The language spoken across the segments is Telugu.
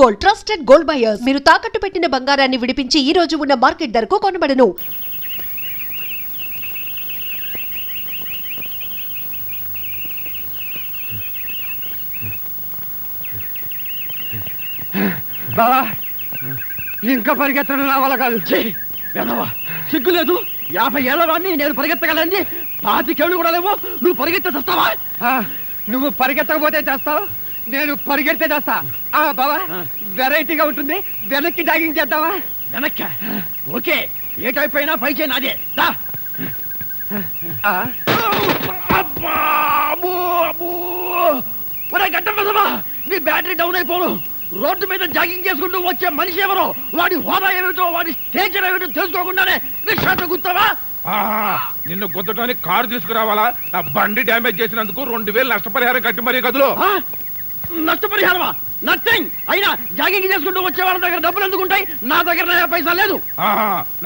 Gold trusted gold buyers. మీరు తాకట్టు పెట్టిన బంగారాన్ని విడిపించి ఈ రోజు ఉన్న మార్కెట్ ధరకు కొనబడను. బావా ఇంకా పరిగెత్తడం నా వల్ల కాదు. సిగ్గు లేదు. 50 ఏళ్ళ వాడిని నేను పరిగెత్తగలండి. 25 ఏళ్ళు కూడా లేవు. నువ్వు పరిగెత్తే చేస్తావా? నువ్వు పరిగెత్తకపోతే చేస్తావు, నేను పరిగెడితే చేస్తా. బావా వెరైటీగా ఉంటుంది, వెనక్కి జాగింగ్ చేద్దామా? వెనక్కి ఓకే. ఏ టైప్ అయినా పై చేయి నాదే. నీ బ్యాటరీ డౌన్ అయిపోను. రోడ్డు మీద జాగింగ్ చేసుకుంటూ వచ్చే మనిషి ఎవరో, వాడి హోదా ఏమిటో, వాడి స్టేచర్ ఏమిటో తెలుసుకోకుండానే రిక్షాతో గుర్తావా? నిన్ను గుద్దటానికి కారు తీసుకురావాలా? నా బండి డ్యామేజ్ చేసినందుకు 2000 నష్టపరిహారం కట్టి మరీ గదులు. నష్టపరిహారమా? నథింగ్. అయినా జాగింగ్ చేసుకుంటూ వచ్చే వాళ్ళ దగ్గర డబ్బులు ఎందుకుంటాయి? నా దగ్గర నయా పైసా లేదు.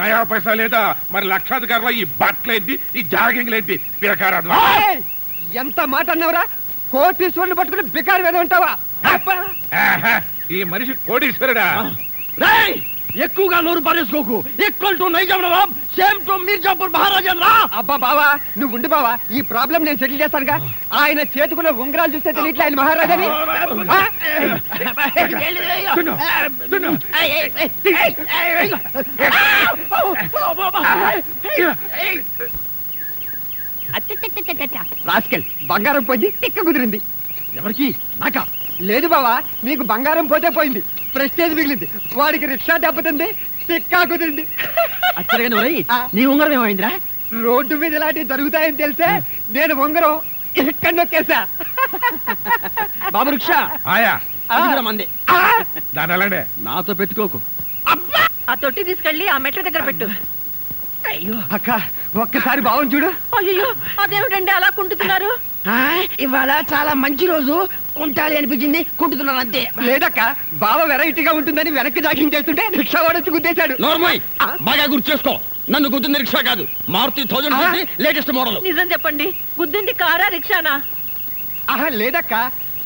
నయా పైసా లేదా? మరి లక్షాధికారుల ఈ బట్టలేంటి, ఈ జాగింగ్ ఏంటి? బికారాదు. ఎంత మాట అన్నవరా? కోటీశ్వరుని పట్టుకుని బికారు వేద ఉంటావా? ఈ మనిషి కోటీశ్వరుడా? ఎక్కువగా నోరు పారేసుకోకు. Equal to Nizam Nawab, same to Mirzapur మహారాజన్ రా. అబ్బా బావా నువ్వు ఉండి బావా, ఈ ప్రాబ్లం నేను సెటిల్ చేస్తానుగా. ఆయన చేతుకున్న ఉంగరాలు చూస్తే తెలియట్లే ఆయన మహారాజాని. రాస్కెల్ బంగారం పోయింది, తిక్క కుదిరింది. ఎవరికి? నాకా? లేదు బావా, నీకు బంగారం పోతే పోయింది, ప్రెస్టేజ్ మిగిలింది. వాడికి రిక్షా దెబ్బతింది, తిక్కా కుదిరింది. నీ ఉంగరం ఏమైందిరా? రోడ్డు మీద ఇలాంటివి జరుగుతాయని తెలిసే నేను ఉంగరం ఇక్కడ నొక్కేసా. బాబు రిక్షా మంది దాని నాతో పెట్టుకోకు. ఆ తొట్టి తీసుకెళ్ళి ఆ మెట్ల దగ్గర పెట్టు. అయ్యో అక్క ఒక్కసారి బావుని చూడు. అయ్యో అదేమిటండి అలా కుంటున్నారు? ఇవాళ చాలా మంచి రోజు, ఉంటాలి అనిపించింది, కుంటున్నాను అంతే. లేదక్క బావ వెరైటీగా ఉంటుందని వెనక్కి జాగింగ్ చేస్తుంటే రిక్షా వాడొచ్చి గుద్దేశాడు. నార్మల్ బాగా గుర్తు చేసుకో, నన్ను గుద్దింది రిక్షా కాదు, మారుతి 1000 లేటెస్ట్ మోడల్. నిజం చెప్పండి, గుద్దింది కారా రిక్షానా? లేదక్క,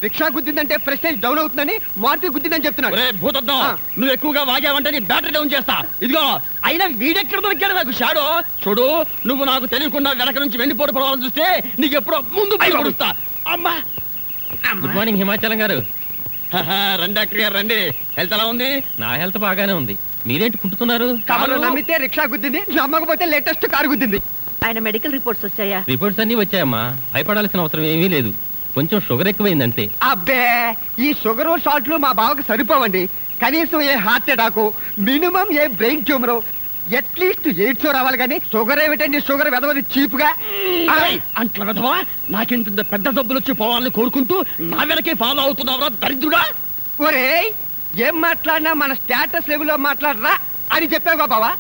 రిక్షా గుద్దిందంటే ప్రెస్టేజ్ డౌన్ అవుతుందని మారుతి గుద్దిందని చెప్తున్నాడు. భూతద్దం నువ్వు ఎక్కువగా వాగావంటే నీ బ్యాటరీ డౌన్ చేస్తా. ఇదిగో అయినా వీడెక్కడ దొరికాడు నాకు షాడో. చూడు, నువ్వు నాకు తెలియకుండా వెనక నుంచి వెండిపోటు పడవాలని చూస్తే నీకు ఎప్పుడో ముందు పడుస్తా. అమ్మా గుడ్ మార్నింగ్ హిమాచలం గారు. రండి డాక్టర్ గారు రండి. హెల్త్ ఎలా ఉంది? నా హెల్త్ బాగానే ఉంది. మీరేంటి కుంటున్నారు? కారు నమ్మితే రిక్షా గుద్దింది, నమ్మకపోతే లేటెస్ట్ కారు గుద్దింది. ఆయన మెడికల్ రిపోర్ట్స్ వచ్చాయా? రిపోర్ట్స్ అన్ని వచ్చాయమ్మా, భయపడాల్సిన అవసరం ఏమీ లేదు. కొంచెం షుగర్ ఎక్కువైంది అంతే. అబ్బే ఈ షుగర్ షార్ట్లు మా బావకు సరిపోవండి. కనీసం ఏ హార్ట్ అటాక్, మినిమం ఏ బ్రెయిన్ ట్యూమర్, అట్లీస్ట్ ఎయిడ్స్ రావాలి. కానీ షుగర్ ఏమిటండి? షుగర్ వెదవది చీప్ గా. అంట్ల వెదవా, నాకింత పెద్ద జబ్బులు వచ్చి పోవాలని కోరుకుంటూ నా వెనకే ఫాలో అవుతున్నావురా దరిద్రుడా. ఒరే ఏం మాట్లాడినా మన స్టేటస్ లెవెల్లో మాట్లాడరా అని చెప్పావా బావా?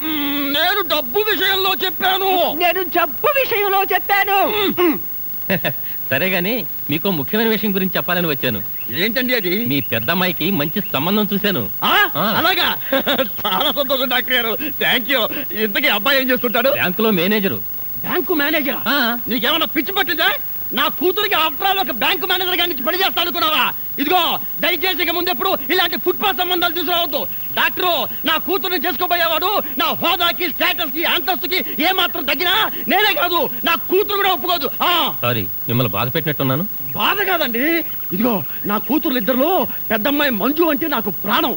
నేను డబ్బు విషయంలో చెప్పాను. నేను జబ్బు విషయంలో చెప్పాను. సరే గాని మీకు ముఖ్యమైన విషయం గురించి చెప్పాలని వచ్చాను. ఏంటండి అది? మీ పెద్దమ్మాయికి మంచి సంబంధం చూశాను. అలాగా? చాలా సంతోషం డాక్టర్ గారు, థ్యాంక్ యూ. ఇంతకీ అబ్బాయి ఏం చేస్తుంటాడు? బ్యాంకులో మేనేజరు. Bank manager? నీకేమన్నా పిచ్చి పట్టిందా? నా కూతురికి ఆఫ్టర్ ఒక బ్యాంకు మేనేజర్ గారి పని చేస్తా అనుకున్నావా? ఇదిగో దయచేసి ఇక ముందెప్పుడు ఇలాంటి ఫుట్పాత్ సంబంధాలు తీసుకురావద్దు. డాక్టరు, నా కూతుర్ని చేసుకోబోయేవాడు నా హోదాకి, స్టేటస్ కి, అంతస్తుకి ఏ మాత్రం తగ్గినా నేనే కాదు నా కూతురు కూడా ఒప్పుకోదు. సారీ, మిమ్మల్ని బాధ పెట్టినట్టున్నాను. బాధ కాదండి, ఇదిగో నా కూతురు ఇద్దరులో పెద్దమ్మాయి మంజు అంటే నాకు ప్రాణం.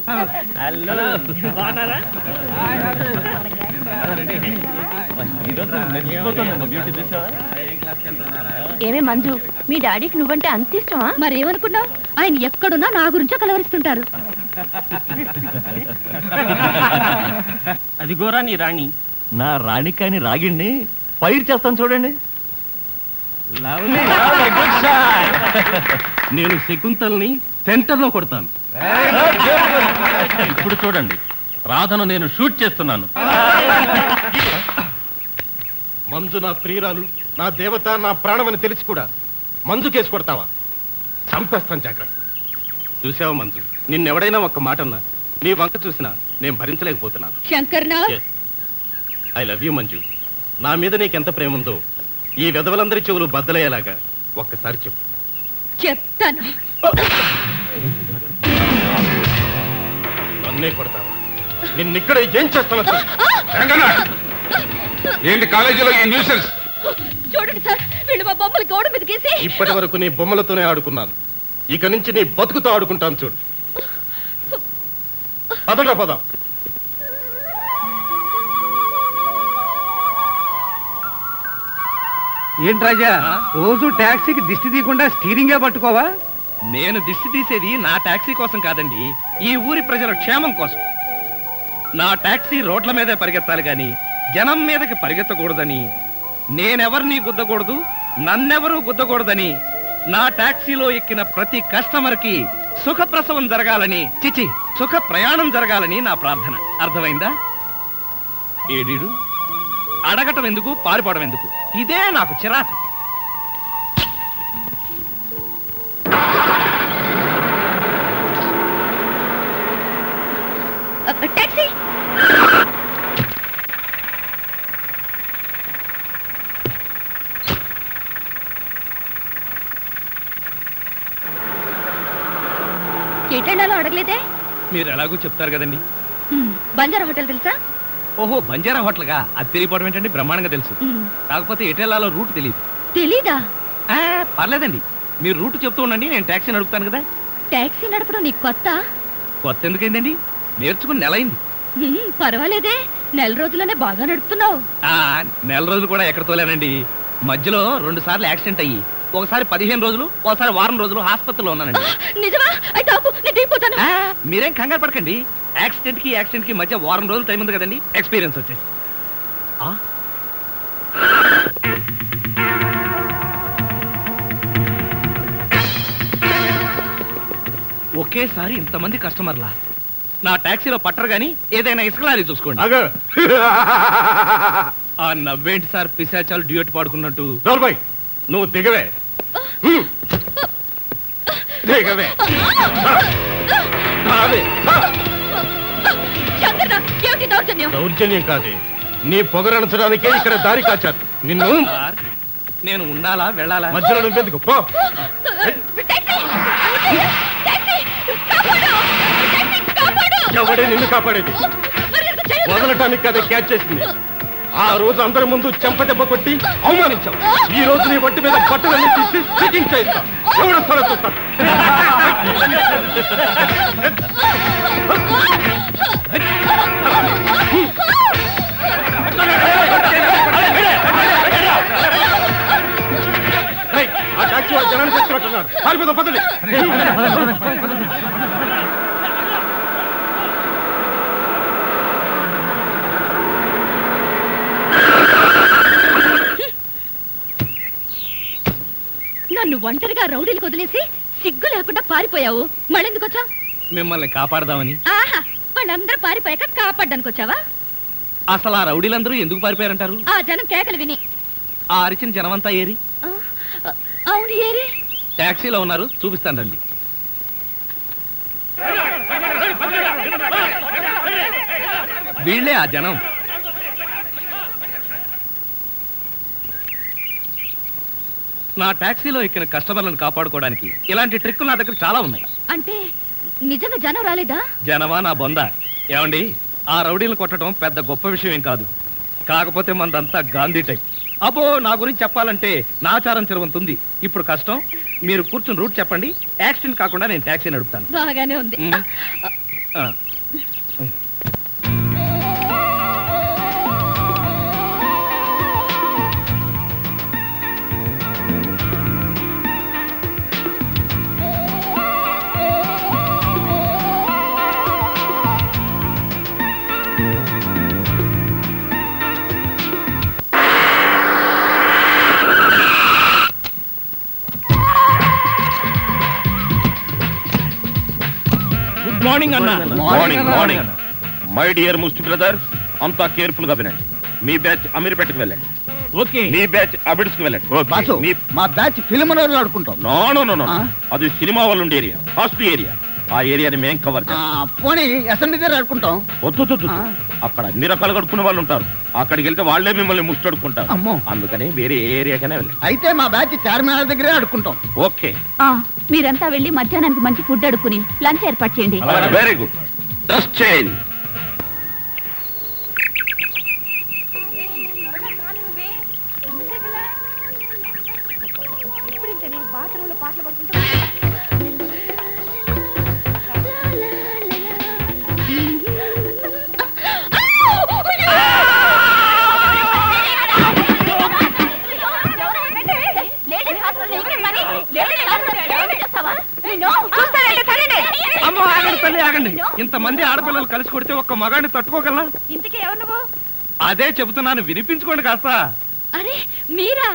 ఏమే మంజు, మీ డాడీకి నువ్వంటే అంత ఇష్టమా? మరేమనుకున్నావు? ఆయన ఎక్కడున్నా నా గురించే కలవరిస్తుంటారు. అదిగోరా నీ రాణి. నా రాణి కాని రాగిణ్ణి ఫైర్ చేస్తాను చూడండి. నేను శకుంతల్ని సెంటర్ లో కొడతాను. ఇప్పుడు చూడండి, రాధను నేను షూట్ చేస్తున్నాను. మంజు నా ప్రియురాలు, నా దేవత, నా ప్రాణం అని తెలిసి కూడా మంజు కేసు కొడతావా? చంపేస్తాను, జాగ్రత్త. చూసావా మంజు, నిన్నెవడైనా ఒక్క మాటన్నా నీ వంక చూసినా నేను భరించలేకపోతున్నాను. శంకర్నా, ఐ లవ్ యూ మంజు. నా మీద నీకెంత ప్రేమ ఉందో ఈ వెధవలందరి చెవులు బద్దలయ్యేలాగా ఒక్కసారి చెప్పు. చెప్తాను. నన్నే కొడతావా? నిన్నిక్కడ ఏం చేస్తాను? వెంకన్న, ఏంటి కాలేజీలో ఈ న్యూసెన్స్? చూడండి సార్, వీళ్ళు మా బొమ్మలు గోడ మీద గీసి. ఇప్పటి వరకు నీ బొమ్మలతోనే ఆడుకున్నాను, ఇక నుంచి నీ బతుకుతో ఆడుకుంటాను. చూడు, పదండ్రా పదం. ఏంటి రాజా, రోజు టాక్సీకి దిష్టి తీయకుండా స్టీరింగే పట్టుకోవా? నేను దిష్టి తీసేది నా టాక్సీ కోసం కాదండి, ఈ ఊరి ప్రజల క్షేమం కోసం. నా టాక్సీ రోడ్ల మీదే పరిగెత్తాలి గాని జనం మీదకి పరిగెత్తకూడదని, నేనెవరిని గుద్దకూడదు, నన్నెవరూ గుద్దకూడదని, నా టాక్సీలో ఎక్కిన ప్రతి కస్టమర్ కి సుఖప్రసవం జరగాలని, చిచి సుఖ ప్రయాణం జరగాలని నా ప్రార్థన. అర్థమైందా? ఏడీడు అడగటం ఎందుకు, పారిపోవడం ఎందుకు? ఇదే నాకు చిరాకు. టాక్సీ ఎటెండాలో అడగలేదే? మీరు ఎలాగో చెప్తారు కదండి. బంజారా హోటల్ తెలుసా? ఓహో, బంజారా హోటల్గా? అది తెలియపోవడం ఏంటండి, బ్రహ్మాండంగా తెలుసు. కాకపోతే ఎటెల్లాలో రూట్ తెలియదు. తెలీదా? పర్లేదండి, మీరు రూట్ చెప్తూ ఉండండి, నేను టాక్సీ నడుపుతాను కదా. టాక్సీ నడపడం నీకు కొత్త? కొత్త ఎందుకైందండి, నేర్చుకుని నెల అయింది. పర్వాలేదే, నెల రోజుల్లోనే బాగా నడుపుతున్నావు. నెల రోజులు కూడా ఎక్కడ తోలేనండి, మధ్యలో 2 సార్లు యాక్సిడెంట్ అయ్యి, ఒకసారి 15 రోజులు, ఒకసారి వారం రోజులు హాస్పిటల్లో ఉన్నానండి. నిజమా? అయితే ఆపు, నేను దిగిపోతాను. మీరేం కంగారు పడకండి, యాక్సిడెంట్ కి మధ్య వారం రోజులు టైం ఉంది కదండి, ఎక్స్పీరియన్స్ వచ్చేసి. ఒకేసారి ఇంతమంది కస్టమర్లా నా టాక్సీలో పట్టరు గాని ఏదైనా ఇసుక లారీ చూసుకోండి. ఆ నవ్వేంటి సార్, పిశాచాలు డ్యూయట్ పాడుకున్నట్టు. నువ్వు దిగవే, దిగవే. దౌర్జన్యం కాదే, నీ పొగరణించడానికే ఇక్కడ దారి కాచారు. నిన్ను నేను ఉండాలా వెళ్ళాలా? మధ్యలో నువ్వెందుకు? పో. ఎవడే నిన్ను కాపాడేది? వదలటానికి కదా క్యాచ్ చేసింది. ఆ రోజు అందరి ముందు చెంపదెబ్బ కొట్టి అవమానించావు. ఈ రోజు నీ ఒంటి మీద బట్టలన్నీ తీసి చెకింగ్ చేయిస్తాం. ఎవరు వస్తారో చూస్తాం. ఆ టాక్సీ వాళ్ళు జనాన్ని తెచ్చినట్టున్నారు. పారిపోదాం, పదండి. నన్ను ఒంటరిగా రౌడీలకు వదిలేసి సిగ్గు లేకుండా పారిపోయావు. మళ్ళెందుకు వచ్చావు? మిమ్మల్ని కాపాడదామని. ఆహా, వాళ్ళందరూ పారిపోయాక కాపాడడానికి వచ్చావా? అసలు ఆ రౌడీలందరూ ఎందుకు పారిపోయారంటారు? ఆ జనం కేకలు విని. ఆ అరిచిన జనమంతా ఏరి? అవును, ఏరి. టాక్సీలో ఉన్నారు, చూపిస్తాను రండి. వీళ్ళే ఆ జనం. నా టాక్సీలో ఎక్కిన కస్టమర్లను కాపాడుకోవడానికి ఇలాంటి ట్రిక్కులు నా దగ్గర చాలా ఉన్నాయి. అంటే నిజంగా జనం రాలేదా? జనమా నా బొంద. ఏమండి, ఆ రౌడీలను కొట్టడం పెద్ద గొప్ప విషయం ఏం కాదు. కాకపోతే మనదంతా గాంధీ టైప్. అబ్బో, నా గురించి చెప్పాలంటే నాచారం తిరుగుతుంది. ఇప్పుడు కష్టం, మీరు కూర్చుని రూట్ చెప్పండి. యాక్సిడెంట్ కాకుండా నేను టాక్సీ నడుపుతాను. బాగానే ఉంది. మార్నింగ్ అన్న. Morning morning. My dear ముస్ట్ brother, అంతా కేర్ఫుల్ గా వినండి. మీ బ్యాచ్ అమీర్పేటకు వెళ్ళండి. ఓకే. మీ బ్యాచ్ అబిడ్స్ కు వెళ్ళండి. మా బ్యాచ్ ఫిల్మ్ ఆడుకుంటాం. నో నో నో నో, అది సినిమా వాళ్ళు ఉండే ఏరియా, ఫస్ట్ ఏరియా. ఆ ఏరియాని మేం కవర్ చేస్తాం. పోనీ అసెంబ్లీ దగ్గర ఆడుకుంటాం. వద్దు, అక్కడ అన్ని రకాలు కడుక్కునే వాళ్ళు ఉంటారు. అక్కడికి వెళ్తే వాళ్లే మిమ్మల్ని ముష్టడుకుంటారు. అందుకని వేరే ఏరియాకనే వెళ్ళండి. అయితే మా బ్యాచ్ చార్మినార్ దగ్గరే ఆడుకుంటాం. ఓకే, మీరంతా వెళ్ళి మధ్యాహ్నానికి మంచి ఫుడ్ అడుక్కుని లంచ్ ఏర్పాటు చేయండి. Very good. Dress change. అమ్మో ఆగండి తల్లి ఆగండి. ఇంతమంది ఆడపిల్లలు కలిసి కొడితే ఒక్క మగాడిని తట్టుకోగలనా? ఇంతకీ ఎవరు నువ్వు? అదే చెబుతున్నాను, వినిపించుకోండి కాస్త. అరే మీరా?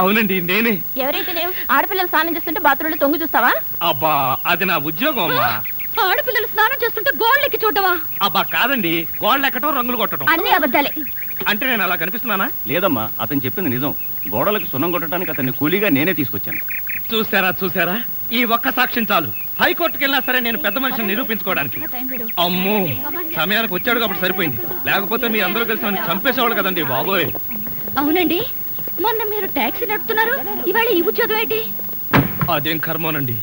అవునండి నేనే. ఎవరైతే ఆడపిల్లలు స్నానం చేస్తుంటే బాత్రూంలో తొంగి చూస్తావా? అబ్బా అది నా ఉద్యోగం అమ్మా. ఆడపిల్లలు స్నానం చేస్తుంటే గోళ్ళెక్కి చూడవా? అబ్బా కాదండి, గోళ్ళు ఎక్కటం రంగులు కొట్టడం. అన్ని అబద్ధాలే. అంటే నేను అలా కనిపిస్తున్నానా? లేదమ్మా, అతను చెప్పింది నిజం. గోడలకు సున్నం కొట్టడానికి అతన్ని కూలీగా నేనే తీసుకొచ్చాను. చూసారా ఈ ఒక్క సాక్ష్యం చాలు. హైకోర్టుకి వెళ్ళినా సరే నేను పెద్ద మనిషిని నిరూపించుకోవడానికి. అమ్మో సమయానికి వచ్చాడు కాబట్టి సరిపోయింది, లేకపోతే మీ అందరూ కలిసి నన్ను చంపేసేవాళ్ళు కదండి బాబోయ్. అవునండి, మొన్న మీరు టాక్సీ నడుపుతున్నారు, ఇవాళ ఈ ఉద్యోగం ఏంటి? అదేం కర్మోనండి,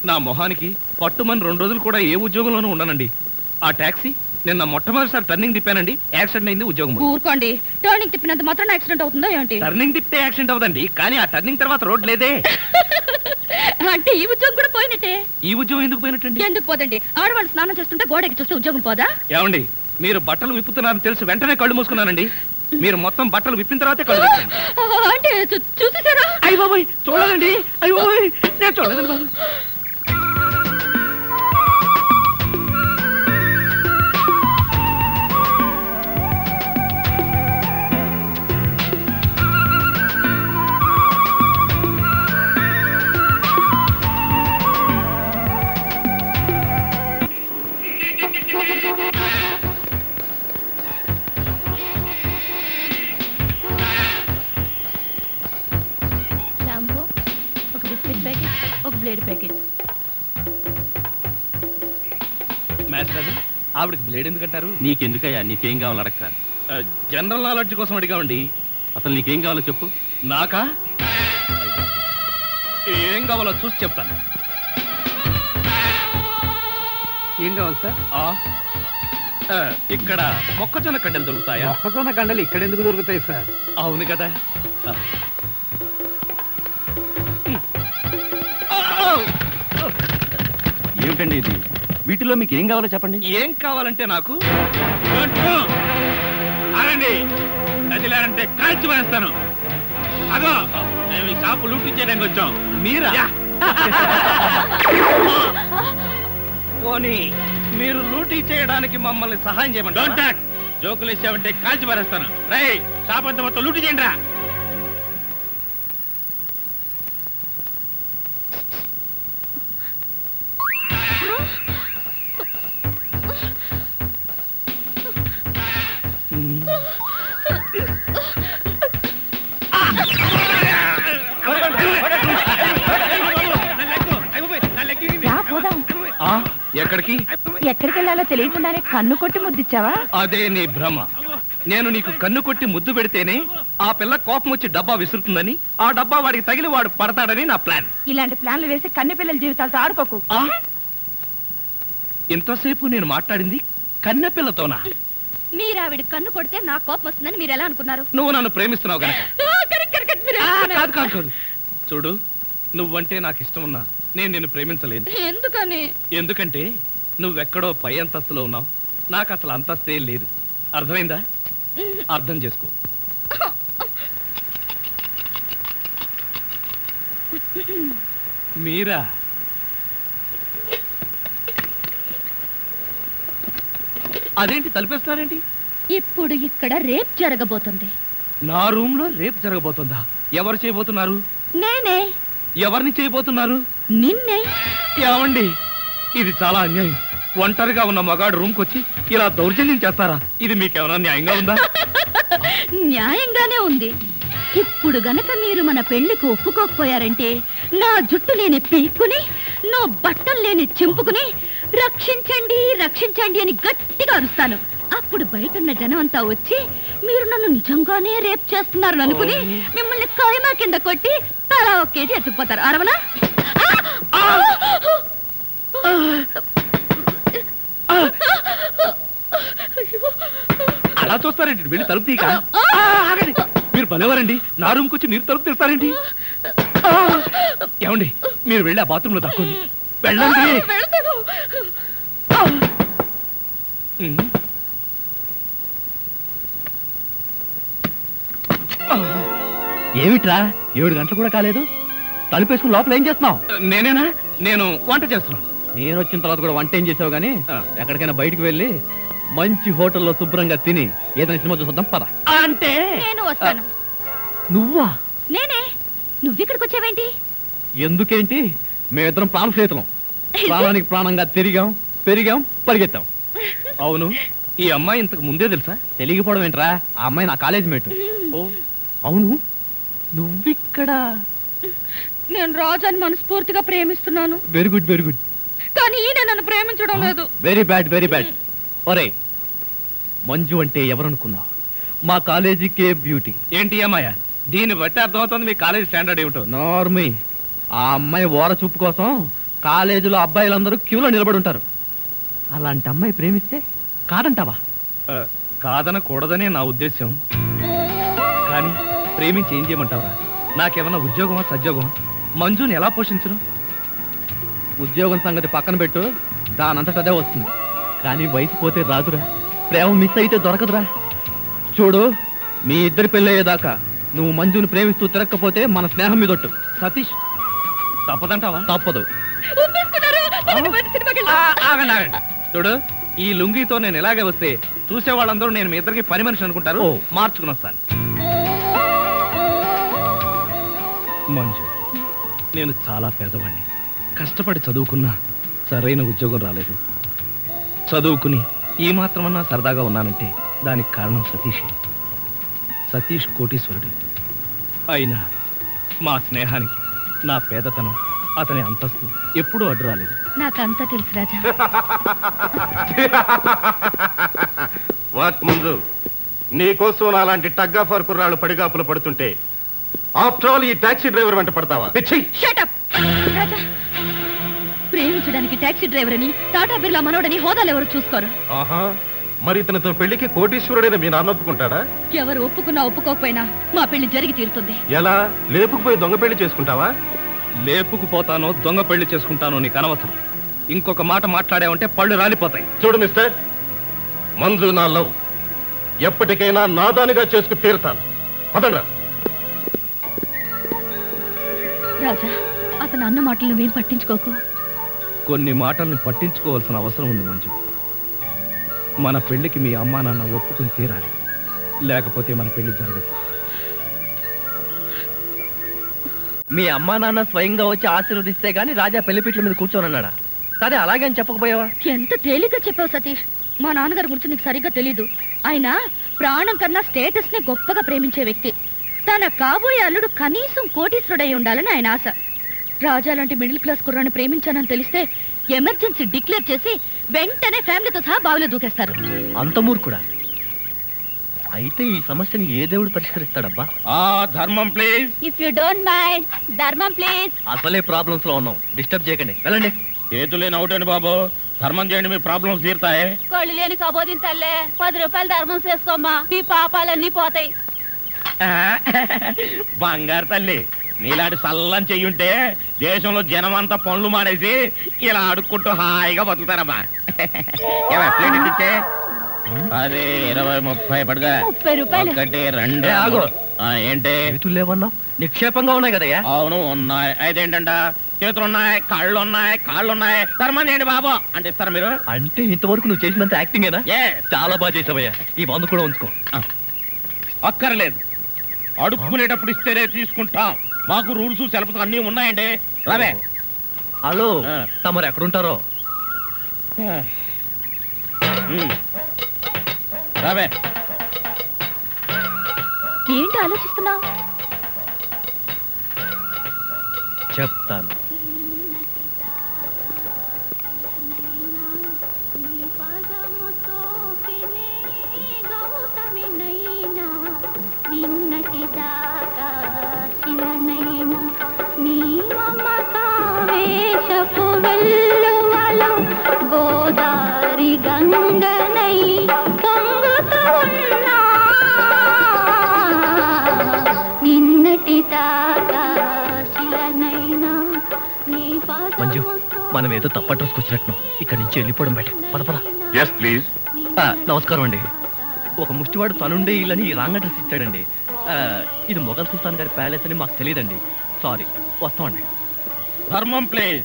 నా మొహానికి పట్టుమని 2 రోజులు కూడా ఏ ఉద్యోగంలోనూ ఉండనండి. ఆ టాక్సీ నిన్న మొట్టమొదటిసారి టర్నింగ్ తిప్పానండి, యాక్సిడెంట్ అయింది, ఉద్యోగం. ఊరుకోండి, టర్నింగ్ తిప్పినంత మాత్రం యాక్సిడెంట్ అవుతుందో ఏంటి? టర్నింగ్ తిప్పితే యాక్సిడెంట్ అవుదండి, కానీ ఆ టర్నింగ్ తర్వాత రోడ్ లేదే. అంటే ఈ ఉద్యోగం కూడా పోయినట్టే. ఈ ఉద్యోగం ఎందుకు పోయినట్టండి? ఎందుకు పోదండి, ఆడవాళ్ళు స్నానం చేస్తుంటే గోడకి చూస్తే ఉద్యోగం పోదా? ఏమండి, మీరు బట్టలు విప్పుతున్నారని తెలిసి వెంటనే కళ్ళు మూసుకున్నానండి. మీరు మొత్తం బట్టలు విప్పిన తర్వాతే కళ్ళు తెరిచాను. అంటే చూసేసారా? అయ్య బాబోయ్ చూడలేదండి, అయ్య బాబోయ్ నేను చూడలేదండి బాబు. షాంపూ, ఒక బిస్కెట్ ప్యాకెట్, ఒక బ్లేడ్ ప్యాకెట్. మాస్టర్ ఆవిడకి బ్లేడ్ ఎందుకంటారు? నీకెందుకయ్యా, నీకేం కావాలో అడక్క. జనరల్ నాలెడ్జ్ కోసం అడిగామండి. అసలు నీకేం కావాలో చెప్పు. నాకా? ఏం కావాలో చూసి చెప్తాను. ఏం కావాలి సార్? ఇక్కడ మొక్కజొన్న కండలు దొరుకుతాయా? మొక్కజొన్న గండలు ఇక్కడ ఎందుకు దొరుకుతాయి సార్? అవును కదా. ఏమిటండి ఇది? వీటిలో మీకు ఏం కావాలో చెప్పండి. ఏం కావాలంటే నాకు అదండి నదిలారంటే కాల్చి వేస్తాను. అదో మేము ఈ షాపు లూటీ చేయడానికి వచ్చాం. మీరా? పోనీ మీరు లూటీ చేయడానికి మమ్మల్ని సహాయం చేయమంటారా? జోకులు వేసామంటే కాల్చి పారేస్తాను. రై షాప్ అంతా మొత్తం లూటీ చేయండి రా. ఎక్కడికి ఎక్కడికి వెళ్ళాలో తెలియకుండానే కన్ను కొట్టి ముద్దిచ్చావా? అదే నీ భ్రమ. నేను నీకు కన్ను కొట్టి ముద్దు పెడితేనే ఆ పిల్ల కోపం వచ్చి డబ్బా విసురుతుందని, ఆ డబ్బా వాడికి తగిలి వాడు పడతాడని నా ప్లాన్. ఇలాంటి ప్లాన్లు వేసి కన్నె పిల్లల జీవితాలతో ఆడుకోకు. ఇంతసేపు నేను మాట్లాడింది కన్నె పిల్లతోనా? మీరు ఆవిడ కన్ను కొడితే నా కోపం వస్తుందని మీరు ఎలా అనుకున్నారు? నువ్వు నన్ను ప్రేమిస్తున్నావు కనుక. కాదు కాదు కాదు, చూడు నువ్వంటే నాకు ఇష్టం ఉన్నా నేను నిన్ను ప్రేమించలేను. ఎందుకని? ఎందుకంటే నువ్వెక్కడో పై అంతస్తులో ఉన్నావు, నాకు అసలు అంతస్తే లేదు. అర్థమైందా? అర్థం చేసుకో. మీరా? అదేంటి తలిపేస్తున్నారేంటి? ఇప్పుడు ఇక్కడ రేప్ జరగబోతుంది. నా రూమ్ లో రేప్ జరగబోతుందా? ఎవరు చేయబోతున్నారు? నేనే. ఎవరిని చేయబోతున్నారు? నిన్నే. ఏమండి, ఇది చాలా అన్యాయం. ఒంటరిగా ఉన్న మగాడు రూమ్ కొచ్చి ఇలా దౌర్జన్యం చేస్తారా? ఇది మీకేమైనా న్యాయంగా ఉందా? న్యాయంగానే ఉంది. ఇప్పుడు గనక మీరు మన పెళ్లికి ఒప్పుకోకపోయారంటే నా జుట్టు లేని పీక్కుని, నా బట్టలు లేని చింపుకుని రక్షించండి రక్షించండి అని గట్టిగా అరుస్తాను. అప్పుడు బయటున్న జనం అంతా వచ్చి మీరు నన్ను నిజంగానే రేప్ చేస్తున్నారు అనుకుని మిమ్మల్ని కాయమా కింద కొట్టి తలా 1 కేజీ ఎత్తుకుపోతారు. అరవనా? అలా చూస్తారేంటి? వెళ్ళి తలుపు తీయక. మీరు పనివారండి, నా రూమ్కి వచ్చి మీరు తలుపు తీస్తారేంటి? ఏమండి, మీరు వెళ్ళి ఆ బాత్రూంలో తక్కువ వెళ్ళండి. ఏమిట్రా 7 గంటలు కూడా కాలేదు, తలుపేసుకుని లోపల ఏం చేస్తున్నావు? నేనేనా? నేను వంట చేస్తున్నాను. నేను వచ్చిన తర్వాత కూడా వంట ఏం చేసావు గానీ ఎక్కడికైనా బయటికి వెళ్ళి మంచి హోటల్లో శుభ్రంగా తిని ఏదైనా సినిమా చూద్దాం పద. అంటే నేను వస్తాను. నువ్వా? నేనే. నువ్విక్కడికి వచ్చావేంటి? ఎందుకేంటి, మేమిద్దరం ప్రాణ స్నేహితులం. ప్రాణానికి ప్రాణంగా తిరిగాం, పెరిగాం, పరిగెత్తాం. అవును, ఈ అమ్మాయి ఇంతకు ముందే తెలుసా? తెలియకపోవడం ఏంట్రా, ఆ అమ్మాయి నా కాలేజ్ మేట్. అవును, నువ్విక్కడ? నేను రాజాని మనస్ఫూర్తిగా ప్రేమిస్తున్నాను. Very good, very good. కానీ ఈయన నన్ను ప్రేమించడం లేదు. Very bad, very bad. ఒరే, మంజు అంటే ఎవరనుకున్నావు? మా కాలేజీకే బ్యూటీ. ఏంటి అమ్మాయ? దీన్ని బట్టి అర్థమవుతుంది మీ కాలేజ్ స్టాండర్డ్ ఏమిటో. నార్మీ, ఆ అమ్మాయి ఓర చూపు కోసం కాలేజీలో అబ్బాయిలందరూ క్యూలో నిలబడి ఉంటారు. అలాంటి అమ్మాయి ప్రేమిస్తే కాదంటావా? కాదనకూడదనే నా ఉద్దేశం. కానీ ప్రేమించి ఏం చేయమంటావరా? నాకేమన్నా ఉద్యోగమా, సద్యోగమా? మంజుని ఎలా పోషించను? ఉద్యోగం సంగతి పక్కన పెట్టు, దానంతట అదే వస్తుంది. కానీ వయసు పోతే రాదురా, ప్రేమ మిస్ అయితే దొరకదురా. చూడు, మీ ఇద్దరి పెళ్ళయ్యేదాకా నువ్వు మంజుని ప్రేమిస్తూ తిరగకపోతే మన స్నేహం మీదొట్టు. సతీష్, తప్పదంటావా? తప్పదు. ఆగండి, ఆగండి. చూడు, ఈ లుంగితో నేను ఇలాగే వస్తే చూసే వాళ్ళందరూ నేను మీ ఇద్దరికి పని మనిషి అనుకుంటారు. మార్చుకుని వస్తాను. మంజు, నేను చాలా పేదవాడిని. కష్టపడి చదువుకున్నా సరైన ఉద్యోగం రాలేదు. చదువుకుని ఈ మాత్రమన్నా సరదాగా ఉన్నానంటే దానికి కారణం సతీషే. సతీష్ కోటీశ్వరుడు. అయినా మా స్నేహానికి నా పేదతనం, అతని అంతస్తు ఎప్పుడూ అడ్డు రాలేదు. నాకంతా తెలుసు రాజా. వాట్ ముందు నీకోసం అలాంటి టగ్ ఆఫ్ వార్ కుర్రాళ్ళు పడిగాపులు పడుతుంటే ఆఫ్టర్ ఆల్ ఈ టాక్సీ డ్రైవర్ వెంట పడతావా? Shut up! రాజా, ప్రేమించడానికి టాక్సీ డ్రైవర్ అని, టాటా బిర్లా మనోడని హోదాలు ఎవరు చూసుకోరు. ఆహా, మరి ఇతనితో పెళ్లికి కోటీశ్వరుడైన మీ నాన్న ఒప్పుకుంటాడా? ఎవరు ఒప్పుకున్నా ఒప్పుకోకపోయినా మా పెళ్లి జరిగి తీరుతుంది. ఎలా? లేపుకుపోయి దొంగ పెళ్లి చేసుకుంటావా? లేపుకుపోతానో దొంగ పెళ్లి చేసుకుంటానో నీకు అనవసరం. ఇంకొక మాట మాట్లాడావంటే పళ్ళు రాలిపోతాయి. చూడు మిస్టర్, మంజు నా లవ్, ఎప్పటికైనా నాదానిగా చేసుకు తీరుతాను. పదండ్రా. రాజా, అతను అన్న మాటలు నువ్వేం పట్టించుకోకు. కొన్ని మాటల్ని పట్టించుకోవాల్సిన అవసరం ఉంది మంజు. మన పెళ్లికి మీ అమ్మా నాన్న ఒప్పుకుని తీరాలి, లేకపోతే మన పెళ్లి జరగదు. మీ అమ్మా నాన్న స్వయంగా వచ్చి ఆశీర్వదిస్తే గానీ రాజా పెళ్లిపీట్ల మీద కూర్చోనన్నాడా? సరే, అలాగే అని చెప్పకపోయావా? ఎంత తేలిగ్గా చెప్పావు సతీష్. మా నాన్నగారి గురించి నీకు సరిగ్గా తెలీదు. ఆయన ప్రాణం కన్నా స్టేటస్ ని గొప్పగా ప్రేమించే వ్యక్తి. తన కాబోయే అల్లుడు కనీసం కోటీశ్వరుడై ఉండాలని ఆయన ఆశ. రాజా లాంటి మిడిల్ క్లాస్ కుర్రాన్ని ప్రేమించానని తెలిస్తే ఎమర్జెన్సీ డిక్లేర్ చేసి వెంటనే ఫ్యామిలీతో సహా బావిలో దూకేస్తారు. అంత మూర్ఖుడా? అయితే ఈ సమస్యని ఏ దేవుడు పరిష్కరిస్తాడబ్బా? ధర్మం please. If you don't mind, ధర్మం ప్లీజ్. అసలే ప్రాబ్లమ్స్ లో ఉన్నాం, డిస్టర్బ్ చేయకండి, వెళ్ళండి. చేతులేని అవుటండి బాబు, ధర్మం చేయండి, మీ ప్రాబ్లమ్స్ తీరుతాయి. కళ్ళు లేని కబోదిన తల్లే, 10 రూపాయలు ధర్మం చేసుకోమ్మా, మీ పాపాలన్నీ పోతాయి. బంగారు తల్లి, నీలాంటి సల్లని చెయ్యుంటే దేశంలో జనం అంతా పనులు మానేసి ఇలా అడుక్కుంటూ హాయిగా బతుకుతారమ్మా. ప్లేట్ ఇచ్చే 10, 20, 30 పడుగా. 30 రూపాయలు. 1, 2. ఏంటి లేవన్నావు? నిక్షేపంగా ఉన్నాయి కదయ్యా? అవును ఉన్నాయి. అదేంటంట, చేతులున్నాయి, కాళ్ళున్నాయి, ధర్మం చేయండి బాబు అంటే ఇస్తారా మీరు? అంటే ఇంతవరకు నువ్వు చేసినంత యాక్టింగేనా? చాలా బాగా చేసావయ్యా. ఈ మందు కూడా ఉంచుకో. అక్కర్లేదు, అడుక్కునేటప్పుడు ఇస్తేనే తీసుకుంటాం. మాకు రూల్స్ సెలవులు అన్నీ ఉన్నాయండి. రావే. హలో, తమరు ఎక్కడుంటారో? రావే. ఏంటి ఆలోచిస్తున్నావు? చెప్తాను. గోదారి గంగనై పొంగుతూ ఉన్న మనం ఏదో తప్ప అడ్రస్కి వచ్చినట్టు ఇక్కడి నుంచి వెళ్ళిపోవడం బయట పద పద. Yes please. నమస్కారం అండి. ఒక ముష్టివాడు తనుండే ఇల్లని రాంగ్ అడ్రస్ ఇచ్చాడండి. ఇది మొఘల్ సుల్తాన్ గారి ప్యాలెస్ అని మాకు తెలియదండి. సారీ, వస్తామండి. ధర్మం ప్లీజ్.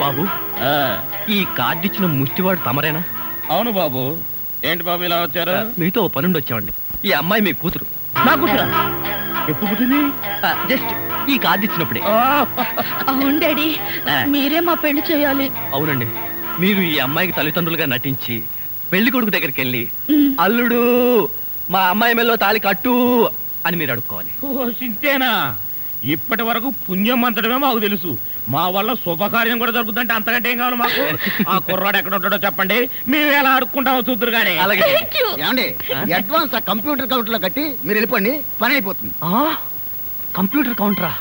బాబు, ఈ కార్డు ఇచ్చిన ముష్టివాడు తమరేనా? అవును బాబు. ఏంటి బాబు ఇలా వచ్చారు? మీతో ఓ పనుండి వచ్చామండి. ఈ అమ్మాయి మీ కూతురు. నా కూతురా? ఎప్పుడు పుట్టింది? జస్ట్ ఈ కార్డు ఇచ్చినప్పుడే. అవును డాడీ, మీరే మా పెళ్లి చేయాలి. అవునండి, మీరు ఈ అమ్మాయికి తల్లిదండ్రులుగా నటించి పెళ్లి కొడుకు దగ్గరికి వెళ్ళి అల్లుడు మా అమ్మాయి మెల్లో తాళి కట్టు అని మీరు అడుక్కోవాలి. ఓ సింతేనా? ఇప్పటి వరకు పుణ్యం అంతడమే మాకు తెలుసు. మా వల్ల శుభకార్యం కూడా జరుగుతుందంటే అంతకంటే ఏం కావాలి మాకు? ఆ కుర్రాడు ఎక్కడ ఉంటాడో చెప్పండి, మేము ఎలా అడుక్కుంటామో చూద్దరు కానీ. అలాగే. ఏమండి, అడ్వాన్స్ ఆ కంప్యూటర్ కౌంటర్ లో కట్టి మీరు వెళ్ళిపోండి, పని అయిపోతుంది. కంప్యూటర్ కౌంటరా?